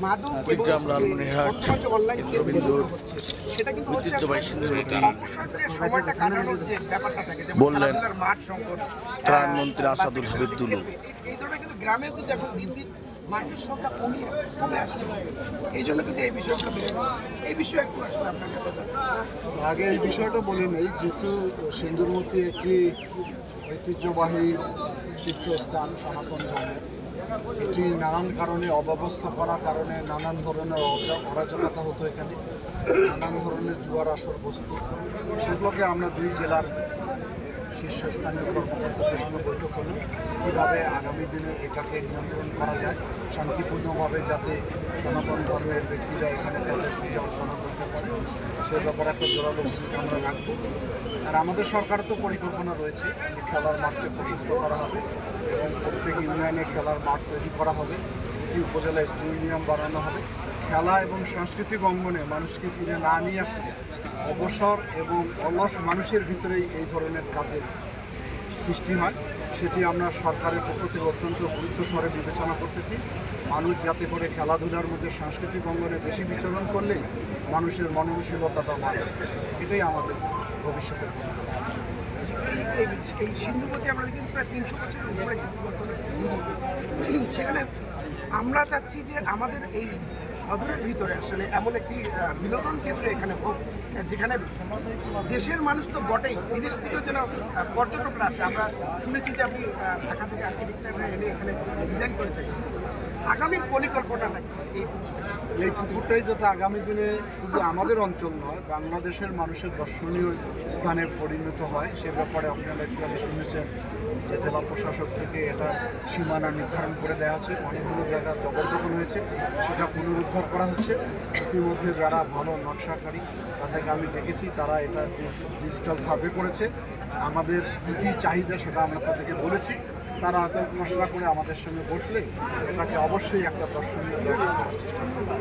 কুড়িগ্রাম লালমনিরহাট কেন্দ্রবিন্দুর ঐতিহ্যবাহী সিন্ধুমতি বললেন ত্রাণমন্ত্রী আসাদুল হাবিব দুলু। এই ধরনের কিন্তু গ্রামেও কিন্তু এখন দিন দিন মাটির সংখ্যা কমে আসছে, এই জন্য কিন্তু এই বিষয়টা বেড়ে যাচ্ছে। এই বিষয়ে একটু আসলে আপনার কাছে আগে এই বিষয়টা বলে নেই, যেহেতু সিন্ধুমতি একটি ঐতিহ্যবাহী তীর্থস্থান সনাতন ধর্মের, এটি নানান কারণে অব্যবস্থাপনার কারণে নানান ধরনের অরাজকতা হতো, এখানে নানান ধরনের জুয়ার আসর বস্তু, সেগুলোকে আমরা দুই জেলার শীর্ষস্থানীয় কর্মকর্তাদের সঙ্গে বৈঠক হলো কীভাবে আগামী দিনে এটাকে নিয়ন্ত্রণ করা যায়, শান্তিপূর্ণভাবে যাতে সনাতন ধর্মের ব্যক্তিরা এখানে তাদের পূজা অর্চনা করতে পারে, সে ব্যাপারে একটা জোরালো ভূমিকা আমরা রাখবো। আর আমাদের সরকার তো পরিকল্পনা রয়েছে যে খেলার মাঠকে প্রশস্ত করা হবে এবং প্রত্যেক ইউনিয়নে খেলার মাঠ তৈরি করা হবে, প্রতি উপজেলায় স্টেডিয়াম বানানো হবে। খেলা এবং সাংস্কৃতিক অঙ্গনে মানুষকে ফিরে না নিয়ে আসলে অবসর এবং অলস মানুষের ভিতরেই এই ধরনের কাজের সৃষ্টি হয়, সেটি আমরা সরকারের পক্ষ থেকে অত্যন্ত গুরুত্বসরে বিবেচনা করতেছি। মানুষ যাতে করে খেলাধুলার মধ্যে সাংস্কৃতিক অঙ্গনে বেশি বিচরণ করলেই মানুষের মননশীলতাটা বাড়ে, এটাই আমাদের ভবিষ্যতের এই সিন্ধুমতি আমরা কিন্তু প্রায় 300 বছরের উপরে সেখানে আমরা চাচ্ছি যে আমাদের এই সদরের ভিতরে আসলে এমন একটি বিনোদন কেন্দ্র এখানে হোক, যেখানে দেশের মানুষ তো বটেই, বিদেশ থেকেও যেন পর্যটকরা আসে। আমরা শুনেছি যে আপনি ঢাকা থেকে আর্কিটেকচাররা এনে এখানে ডিজাইন করেছেন। আগামীর পরিকল্পনাটা এই পুকুরটাই যাতে আগামী দিনে শুধু আমাদের অঞ্চল নয়, বাংলাদেশের মানুষের দর্শনীয় স্থানে পরিণত হয়, সে ব্যাপারে আপনারা একটু আগে শুনেছেন যে জেলা প্রশাসক থেকে এটা সীমানা নির্ধারণ করে দেওয়া আছে। অনেকগুলো জায়গা জবরদখল হয়েছে, সেটা পুনরুদ্ধার করা হচ্ছে। ইতিমধ্যে যারা ভালো নকশাকারী তাদেরকে আমি দেখেছি, তারা এটা ডিজিটাল সার্ভে করেছে। আমাদের কী কী চাহিদা সেটা আমরা তাদেরকে বলেছি, তারা হয়তো মশলা করে আমাদের সঙ্গে বসলে এটাকে অবশ্যই একটা দর্শনীয় জায়গা করার চেষ্টা করবে।